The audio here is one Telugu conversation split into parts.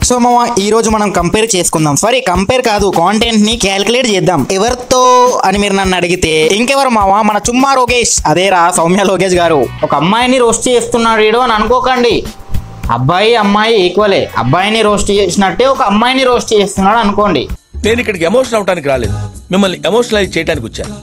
సో మామ ఈ రోజు మనం కంపేర్ చేసుకుందాం. సారీ కంపేర్ కాదు, కాంటెంట్ ని క్యాలిక్యులేట్ చేద్దాం. ఎవరితో అని మీరు నన్ను అడిగితే ఇంకెవరు మామ, మన చుమ్మా లోకేష్. అదేరా సౌమ్య లోకేష్ గారు. ఒక అమ్మాయిని రోస్ట్ చేస్తున్నాడు వీడు అని అనుకోకండి. అబ్బాయి అమ్మాయి ఈక్వలే. అబ్బాయిని రోస్ట్ చేసినట్టే ఒక అమ్మాయిని రోస్ట్ చేస్తున్నాడు అనుకోండి. నేను ఇక్కడికి ఎమోషనల్ అవడానికి రాలేదు, మిమ్మల్ని ఎమోషనలైజ్ చేయడానికి వచ్చాను.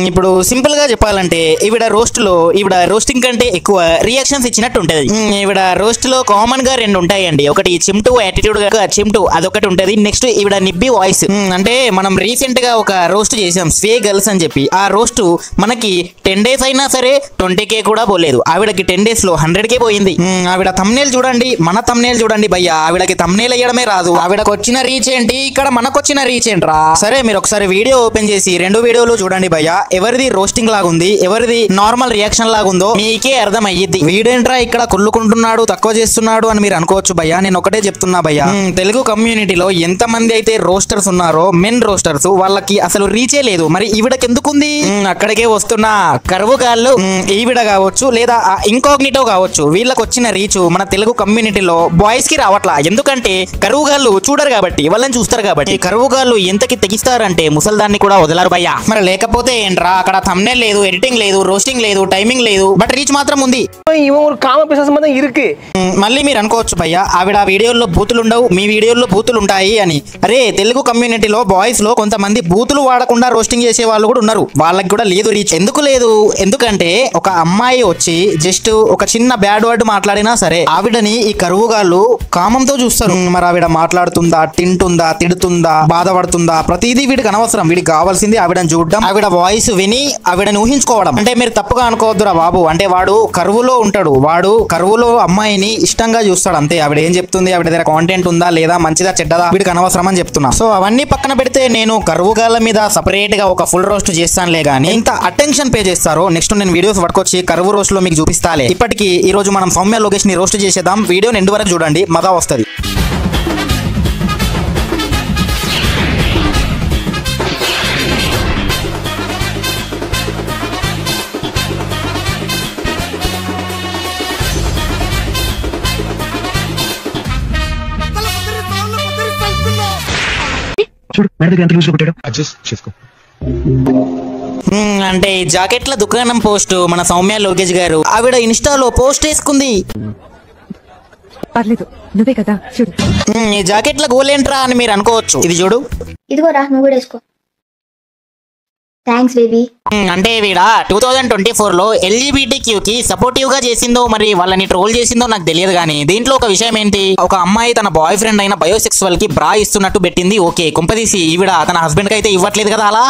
ఇప్పుడు సింపుల్ గా చెప్పాలంటే ఈవిడ రోస్ట్ లో ఈవిడ రోస్టింగ్ కంటే ఎక్కువ రియాక్షన్స్ ఇచ్చినట్టు ఉంటది. ఈవిడ రోస్ట్ లో కామన్ గా రెండు ఉంటాయండి. ఒకటి చిమ్టు యాటిట్యూడ్ గా చిమ్టు అదొకటి ఉంటది. నెక్స్ట్ ఈవిడ నిబ్బి వాయిస్. అంటే మనం రీసెంట్ గా ఒక రోస్ట్ చేసాం స్వే గర్ల్స్ అని చెప్పి. ఆ రోస్ట్ మనకి 10 days అయినా సరే 20K కూడా పోలేదు. ఆవిడకి 10 days లో 100K పోయింది. ఆవిడ thumbnail చూడండి, మన thumbnail చూడండి భయ్యా. ఆవిడకి thumbnail వేయడమే రాదు. ఆవిడకి వచ్చిన రీచ్ ఏంటి, ఇక్కడ మనకు వచ్చిన రీచ్ ఏంట్రా. సరే మీరు ఒకసారి వీడియో ఓపెన్ చేసి 2 వీడియోలు చూడండి భయ్యా. ఎవరిది రోస్టింగ్ లాగుంది, ఎవరిది నార్మల్ రియాక్షన్ లాగుందో మీకే అర్థం అయ్యిద్ది. వీడేంట్రా ఇక్కడ కుళ్ళుకుంటున్నాడు, తక్కువ చేస్తున్నాడు అని మీరు అనుకోవచ్చు భయ్యా. నేను ఒకటే చెప్తున్నా భయ్యా, తెలుగు కమ్యూనిటీలో ఎంత మంది అయితే రోస్టర్స్ ఉన్నారో, మెన్ రోస్టర్స్, వాళ్ళకి అసలు రీచే లేదు. మరి ఈవిడకి ఎందుకుంది? అక్కడికే వస్తున్నా. కరువు గాళ్ళు ఈవిడ కావచ్చు లేదా ఇంకాగ్నిటో కావచ్చు, వీళ్ళకి వచ్చిన రీచ్ మన తెలుగు కమ్యూనిటీలో బాయ్స్ కి రావట్లా. ఎందుకంటే కరువు గాళ్ళు చూడరు కాబట్టి, వాళ్ళని చూస్తారు కాబట్టి. కరువు గాళ్ళు ఎంతకి తెగిస్తారంటే ముసల్దాన్ని కూడా వదలరు భయ్యా. మరి లేకపోతే ఏంట్రా, అక్కడ thumbnail లేదు, ఎడిటింగ్ లేదు, రోస్టింగ్ లేదు, టైమింగ్ లేదు, బట్ రీచ్ మాత్రం ఉంది. మళ్ళీ మీరు అనుకోవచ్చు భయ్యా, ఆవిడ వీడియోల్లో బూతులు ఉండవు, మీ వీడియోల్లో బూతులు ఉంటాయి అని. అరే తెలుగు కమ్యూనిటీలో బాయ్స్ లో కొంతమంది బూతులు వాడకుండా రోస్టింగ్ చేసే వాళ్ళు కూడా ఉన్నారు. వాళ్ళకి కూడా లేదు రీచ్. ఎందుకు లేదు? ఎందుకంటే ఒక అమ్మాయి వచ్చి జస్ట్ ఒక చిన్న బ్యాడ్ వర్డ్ మాట్లాడినా సరే ఆవిడని ఈ కరువుగాళ్ళు కామంతో చూస్తారు. మరి ఆవిడ మాట్లాడుతుందా, తింటుందా, తిడుతుందా, బాధపడుతుందా, ప్రతిదీ వీడికి అనవసరం. వీడికి కావాల్సింది ఆవిడని చూడడం, ఆవిడ వాయిస్ విని ఆవిడని ఊహించుకోవడం. అంటే మీరు తప్పుగా అనుకోవద్దురా బాబు. అంటే వాడు కరువులో ఉంటాడు, వాడు కరువులో అమ్మాయిని ఇష్టంగా చూస్తాడు అంతే. ఆవిడ ఏం చెప్తుంది, ఆవిడ దగ్గర కాంటెంట్ ఉందా లేదా, మంచిదా చెడ్డదా, వీడికి అనవసరం అని చెప్తున్నా. సో అవన్నీ పక్కన పెడితే నేను కరువుగాళ్ళ మీద సపరేట్ గా ఒక ఫుల్ రోస్ట్ చేస్తానులే గానీ ఇంత అటెన్షన్ పే చేస్తారో నెక్స్ట్ నేను వీడియోస్ పట్టుకొచ్చి కరువు రోస్ట్ లో మీకు చూపిస్తాలే. ఇప్పటికి ఈ రోజు మనం సౌమ్య లోకేష్ ని రోస్ట్ చేసేద్దాం. వీడియోని ఎండ్ వరకు చూడండి, మజా వస్తుంది. అంటే ఈ జాకెట్ల దుకాణం పోస్ట్ మన సౌమ్య లోకేష్ గారు ఆవిడ ఇన్స్టాలో పోస్ట్ వేసుకుంది. పర్లేదు నువ్వే కదా చూడు. ఈ జాకెట్ల గోలేంట్రా అని మీరు అనుకోవచ్చు. ఇది చూడు, ఇదిగోరా నువ్వు కూడా వేసుకో. Thanks baby. అంటే వీడ 2024 లో LGBTQ కి సపోర్టివ్ గా చేసిందో మరి వాళ్ళని ట్రోల్ చేసిందో నాకు తెలియదు. కానీ దీంట్లో ఒక విషయం ఏంటి, ఒక అమ్మాయి తన బాయ్ ఫ్రెండ్ అయిన బయోసెక్సువల్ కి బ్రా ఇస్తున్నట్టు పెట్టింది. ఓకే, కుంపదీసి ఈవిడ తన హస్బెండ్ కి అయితే ఇవ్వట్లేదు కదా. అలా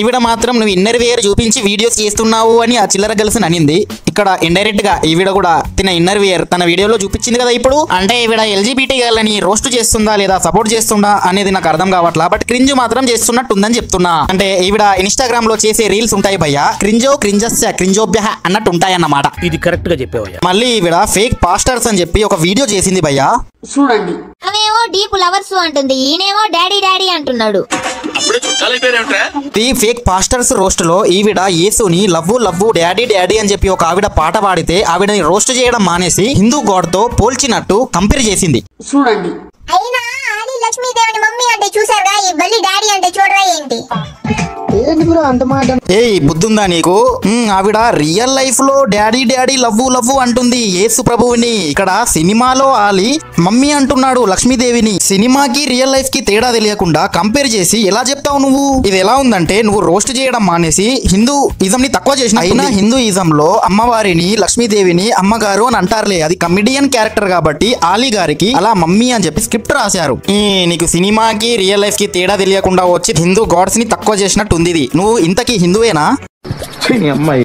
ఈవిడ మాత్రం నువ్వు ఇన్నర్ వేర్ చూపించి వీడియోస్ చేస్తున్నావు అని ఆ చిల్లర గర్ల్స్ అనింది. ఇక్కడ ఇండైరెక్ట్ గా ఈవిడ కూడా తిన ఇన్నర్ వేర్ తన వీడియోలో చూపించింది కదా. ఇప్పుడు అంటే ఈవిడ LGBT గర్ల్ని రోస్ట్ చేస్తుందా లేదా సపోర్ట్ చేస్తుందా అనేది నాకు అర్థం కావట్లా. బట్ క్రింజ్ మాత్రం చేస్తున్నట్టు ఉందని చెప్తున్నా. అంటే ఈవిడ ఇన్స్టాగ్రామ్ లో చేసే రీల్స్ ఉంటాయి భయ్యా, క్రింజో క్రింజస్ క్రింజోబ్యహ అన్నట్టు ఉంటాయి అన్నమాట. ఇది కరెక్ట్ గా చెప్పేవయ్యా. మళ్ళీ ఈవిడ ఫేక్ పాస్టర్స్ అని చెప్పి ఒక వీడియో చేసింది భయ్యా. చూడండి, ఆమెమో డీప్ లవర్స్ అంటుంది, ఈయనేమో డాడీ డాడీ అంటున్నాడు. ఈ ఫేక్ పాస్టర్స్ రోస్ట్ లో ఈవిడ యేసుని లవ్వు లవ్వు డాడీ డాడీ అని చెప్పి ఒక ఆవిడ పాట పాడితే ఆవిడని రోస్ట్ చేయడం మానేసి హిందూ గాడ్ తో పోల్చినట్టు కంపేర్ చేసింది. చూడండి, అయినా ఆది లక్ష్మీదేవిని మమ్మీ అంటే చూసారా, ఈ బల్లి డాడీ అంటే చూడరా ఏంటి? ఏయ్ బుద్ధుందా నీకు? ఆవిడ రియల్ లైఫ్ లో డాడీ డాడీ లవ్వు లవ్వు అంటుంది యేసు ప్రభువుని. ఇక్కడ సినిమాలో ఆలి మమ్మీ అంటున్నాడు లక్ష్మీదేవిని. సినిమాకి రియల్ లైఫ్ కి తేడా తెలియకుండా కంపేర్ చేసి ఎలా చెప్తావు నువ్వు? ఇది ఎలా ఉందంటే నువ్వు రోస్ట్ చేయడం మానేసి హిందూయిజం ని తక్కువ చేసిన. అయినా హిందూయిజం లో అమ్మవారిని లక్ష్మీదేవిని అమ్మగారు అని అంటారులే, అది కమిడియన్ క్యారెక్టర్ కాబట్టి ఆలీ గారికి అలా మమ్మీ అని చెప్పి స్క్రిప్ట్ రాశారు. నీకు సినిమాకి రియల్ లైఫ్ కి తేడా తెలియకుండా వచ్చి హిందూ గాడ్స్ ని తక్కువ చేసినట్టు ఉంది. నువ్వు ఇంతకీ హిందువేనా?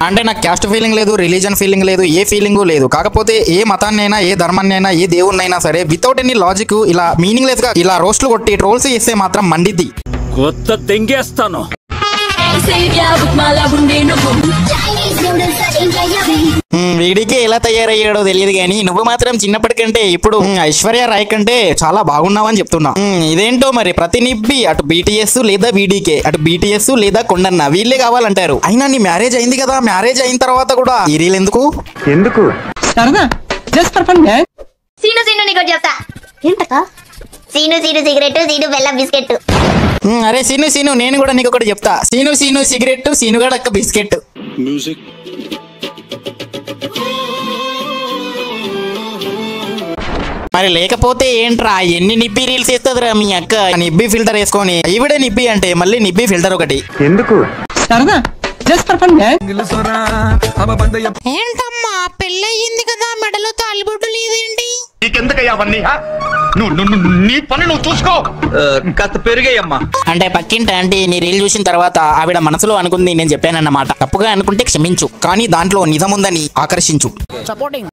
అంటే నాకు క్యాస్ట్ ఫీలింగ్ లేదు, రిలీజన్ ఫీలింగ్ లేదు, ఏ ఫీలింగ్ లేదు. కాకపోతే ఏ మతాన్నైనా, ఏ ధర్మాన్నైనా, ఏ దేవుణ్ణైనా సరే వితౌట్ ఎనీ లాజిక్ ఇలా మీనింగ్లెస్ గా ఇలా రోస్ట్లు కొట్టి ట్రోల్స్ చేస్తే మాత్రం మండిద్ది. కొత్త తెంగేస్తాను. వీడికి ఎలా తయారయ్యాడో తెలియదు కానీ నువ్వు మాత్రం చిన్నప్పటికంటే ఇప్పుడు ఐశ్వర్య రాయ్ కంటే చాలా బాగున్నావని చెప్తున్నా. ఇదేంటో మరి ప్రతి నిబ్బి అటు BTS లేదా VDK, అటు BTS లేదా కొండన్న వీళ్ళే కావాలంటారు. అయినా నీ మ్యారేజ్ అయింది కదా, మ్యారేజ్ అయిన తర్వాత కూడా ఈ రీల్ ఎందుకు? సీను సీను నీకు చెప్తా ఏంటక్క సీను సీను సిగరెట్ సీను బెల్లం బిస్కెట్ అరే సీను నేను కూడా నీకు ఒకటి చెప్తా. సీను సిగరెట్, సీనుగాడక్క బిస్కెట్. మ్యూజిక్. మరి లేకపోతే ఏంట్రా ఎన్ని నిబ్బి రీల్స్ వేస్తుందిరా మీ అక్క. నిబ్బి ఫిల్టర్ వేసుకొని ఈవిడే నిబ్బి అంటే మళ్ళీ నిబ్బి ఫిల్టర్ ఒకటి ఎందుకు? ఏంటమ్మా పెళ్ళయింది కదా మెడలో తాలిబొట్టు లేదేంటి? నీకెందుకయ్యా అవన్నీ? నీ పని నువ్వు చూసుకో. కాస్త పెరిగాయమ్మా. అంటే పక్కింటి ఆంటీ నీ రీల్ చూసిన తర్వాత ఆవిడ మనసులో అనుకుంది నేను చెప్పానన్నమాట. తప్పుగా అనుకుంటే క్షమించు, కానీ దాంట్లో నిజముందని ఆకర్షించు. సపోర్టింగ్.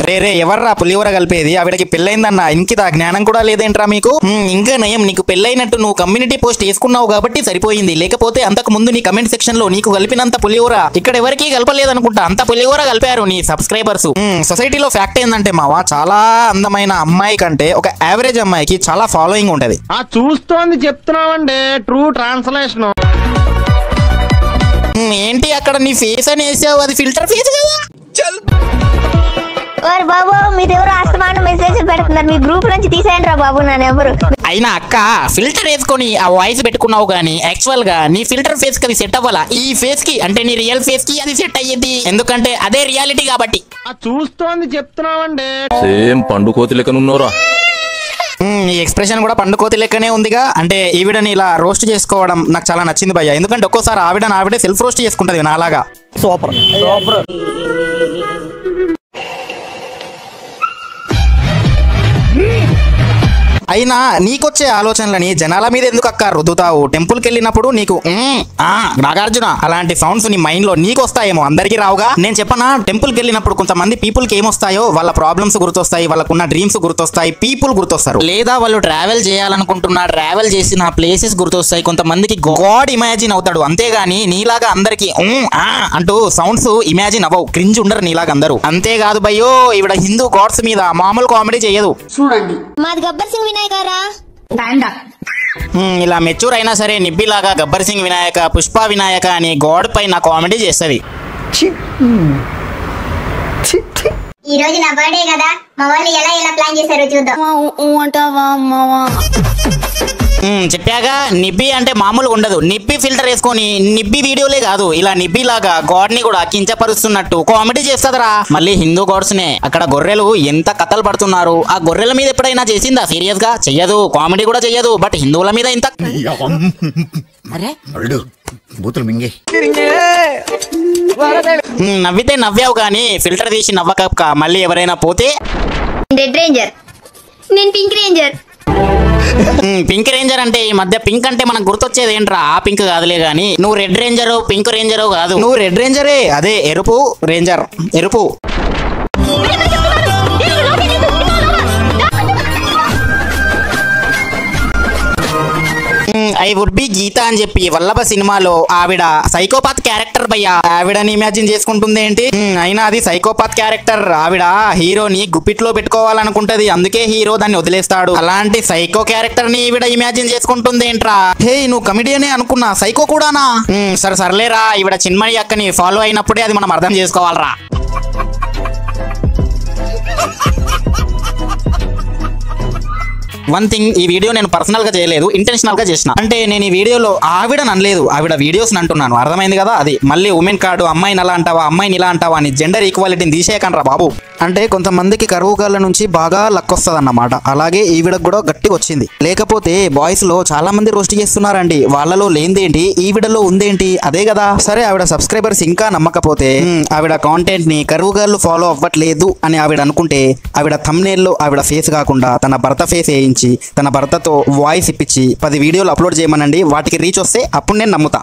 రే ఎవర్రా పులిహోర కలిపేది? ఆవిడకి పెళ్ళైందన్న ఇంకిత జ్ఞానం కూడా లేదేంట్రా మీకు? ఇంకా నయం, నీకు పెళ్ళైనట్టు నువ్వు కమ్యూనిటీ పోస్ట్ వేసుకున్నావు కాబట్టి సరిపోయింది. లేకపోతే అంతకు ముందు నీ కమెంట్ సెక్షన్ లో నీకు కలిపినంత పులిహోర ఇక్కడ ఎవరికి కలపలేదనుకుంటా. అంత పులిహోర కలిపారు నీ సబ్స్క్రైబర్స్. సొసైటీలో ఫ్యాక్ట్ ఏంటంటే మావా, చాలా అందమైన అమ్మాయి కంటే ఒక యావరేజ్ అమ్మాయికి చాలా ఫాలోయింగ్ ఉంటది. చూస్తోంది చెప్తున్నావండి, ట్రూ ట్రాన్స్లేషన్. ఏంటి అక్కడ నీ ఫేస్ అని వేసావు? అది ఫిల్టర్ ఫేస్ కదా. ఓర్ బాబు మీరెవరు అస్తమానం మెసేజ్ పెడుతున్నారు, మీ గ్రూప్ నుంచి తీసేయండి రా బాబు నన్ను ఎవరు. అయినా అక్క ఫిల్టర్ వేసుకొని ఆ వాయిస్ పెట్టుకున్నావు గానీ యాక్చువల్ గా నీ ఫిల్టర్ ఫేస్ కి అది సెట్ అవ్వాలా. ఈ ఫేస్ కి అంటే నీ రియల్ ఫేస్ కి అది సెట్ అయ్యేది, ఎందుకంటే అదే రియాలిటీ కాబట్టి. చూస్తోంది చెప్తున్నావండి. సేమ్ పండు కోతి లెక్కనున్నారా? ఈ ఎక్స్ప్రెషన్ కూడా పండుకోతి లెక్కనే ఉందిగా. అంటే ఈవిడని ఇలా రోస్ట్ చేసుకోవడం నాకు చాలా నచ్చింది భయ్య. ఎందుకంటే ఒక్కోసారి ఆవిడే సెల్ఫ్ రోస్ట్ చేసుకుంటది నాలాగా. సూపర్. అయినా నీకొచ్చే ఆలోచనలని జనాల మీద ఎందుకు అక్క రుద్దుతావు? టెంపుల్ కి వెళ్ళినప్పుడు నీకు నాగార్జున అలాంటి సౌండ్స్ నీ మైండ్ లో నీకు వస్తాయేమో, అందరికి రావుగా. నేను చెప్పనా, టెంపుల్ కి వెళ్ళినప్పుడు కొంతమంది పీపుల్ కి ఏమొస్తాయో వాళ్ళ ప్రాబ్లమ్స్ గుర్తొస్తాయి, వాళ్ళకున్న డ్రీమ్స్ గుర్తొస్తాయి, పీపుల్ గుర్తొస్తారు. లేదా వాళ్ళు ట్రావెల్ చేయాలనుకుంటున్నా ట్రావెల్ చేసిన ప్లేసెస్ గుర్తొస్తాయి. కొంతమందికి గాడ్ ఇమాజిన్ అవుతాడు, అంతేగాని నీలాగా అందరికి అంటూ సౌండ్స్ ఇమాజిన్ అవ్వవు. క్రింజ్ ఉండరు నీలాగా అందరూ. అంతేకాదు భయ్యో, ఈవిడ హిందూ గాడ్స్ మీద మామూలు కామెడీ చేయదు. మాది గబ్బర్ సింగ్ వినాయకారా ఇలా మెచ్యూర్ అయినా సరే నిబ్బిలాగా గబ్బర్ సింగ్ వినాయక, పుష్ప వినాయక అని గాడ్ పైన కామెడీ చేస్తుంది. ఈ రోజు నా బర్త్డే కదా, మా వాళ్ళు ఎలా ప్లాన్ చేశారో చూద్దాం. చెప్పాగా, నిబ్బి అంటే మామూలుగా ఉండదు. నిబ్బి ఫిల్టర్ వేసుకొని నిబ్బి వీడియోలే కాదు, ఇలా నిబ్బి లాగా గాడ్ ని కూడా కించపరుస్తున్నట్టు కామెడీ చేస్తుందిరా. మళ్ళీ హిందూ గాడ్స్ నే అక్కడ గొర్రెలు ఎంత కథలు పడుతున్నారు. ఆ గొర్రెల మీద ఎప్పుడైనా చేసిందా సీరియస్ గా? చెయ్యదు, కామెడీ కూడా చెయ్యదు. బట్ హిందువుల మీద ఇంత నవ్వితే నవ్వావు కానీ ఫిల్టర్ తీసి నవ్వక మళ్ళీ ఎవరైనా పోతే రెడ్ రేంజర్, నేను పింక్ రేంజర్. పింక్ రేంజర్ అంటే ఈ మధ్య పింక్ అంటే మనకు గుర్తొచ్చేది ఏంట్రా? ఆ పింక్ కాదులే గానీ, నువ్వు రెడ్ రేంజర్ పింక్ రేంజర్ కాదు, నువ్వు రెడ్ రేంజరే. అదే ఎరుపు రేంజర్, ఎరుపు. ఐ వుడ్ బి గీత అని చెప్పి వల్లభ సినిమాలో ఆవిడ సైకోపాత్ క్యారెక్టర్ భయ్యా. ఆవిడని ఇమాజిన్ చేసుకుంటుంది ఏంటి? అయినా అది సైకోపాత్ క్యారెక్టర్. ఆవిడ హీరోని గుప్పిట్లో పెట్టుకోవాలనుకుంటది, అందుకే హీరో దాన్ని వదిలేస్తాడు. అలాంటి సైకో క్యారెక్టర్ ని ఈవిడ ఇమాజిన్ చేసుకుంటుంది ఏంట్రా? హే నువ్వు కమిడియనే అనుకున్నా, సైకో కూడానా? సర్లేరా, ఈవిడ చిన్మయి అక్కని ఫాలో అయినప్పుడే అది మనం అర్థం చేసుకోవాలరా. వన్ థింగ్, ఈ వీడియో నేను పర్సనల్ గా చేయలేదు, ఇంటెన్షనల్ గా చేసిన. అంటే నేను ఈ వీడియోలో ఆవిడ అనలేదు, ఆవిడ వీడియోస్ అంటున్నాను. అర్థమైంది కదా? అది మళ్ళీ ఉమెన్ కార్డు అమ్మాయిని అలా అంటావా అమ్మాయిని ఇలా అంటావా అని జెండర్ ఈక్వాలిటీని తీసేయకండి రా బాబు. అంటే కొంతమందికి కరువు కాళ్ళ నుంచి బాగా లక్ వస్తుంది అన్నమాట. అలాగే ఈవిడకు కూడా గట్టి వచ్చింది. లేకపోతే బాయ్స్ లో చాలా మంది రోస్ట్ చేస్తున్నారండి. వాళ్ళలో లేనిదేంటి ఈవిడలో ఉందేంటి? అదే కదా. సరే, ఆవిడ సబ్స్క్రైబర్స్ ఇంకా నమ్మకపోతే ఆవిడ కాంటెంట్ ని కరువు గాళ్ళు ఫాలో అవ్వట్లేదు అని ఆవిడ అనుకుంటే, ఆవిడ థంబ్నెయిల్ లో ఆవిడ ఫేస్ కాకుండా తన భర్త ఫేస్ వేయించి తన భర్తతో వాయిస్ ఇప్పించి 10 వీడియోలు అప్లోడ్ చేయమనండి. వాటికి రీచ్ వస్తే అప్పుడు నేను నమ్ముతా.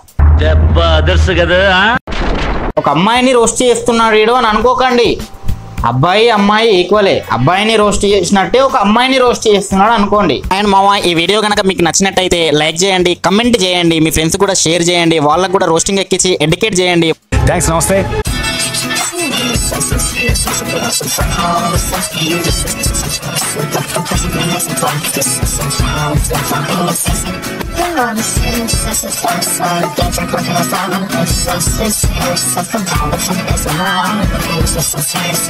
ఒక అమ్మాయిని రోస్ట్ చేస్తున్నాడు వీడు అని అనుకోకండి. అబ్బాయి అమ్మాయి ఈక్వలే. అబ్బాయిని రోస్ట్ చేసినట్టే ఒక అమ్మాయిని రోస్ట్ చేస్తున్నాడు అనుకోండి. అండ్ మామ, ఈ వీడియో కనుక మీకు నచ్చినట్టయితే లైక్ చేయండి, కమెంట్ చేయండి, మీ ఫ్రెండ్స్ కూడా షేర్ చేయండి, వాళ్ళకు కూడా రోస్టింగ్ ఎక్కించి ఎడ్యుకేట్ చేయండి. థ్యాంక్స్, నమస్తే. Self-compassion is wrong. It's just a serious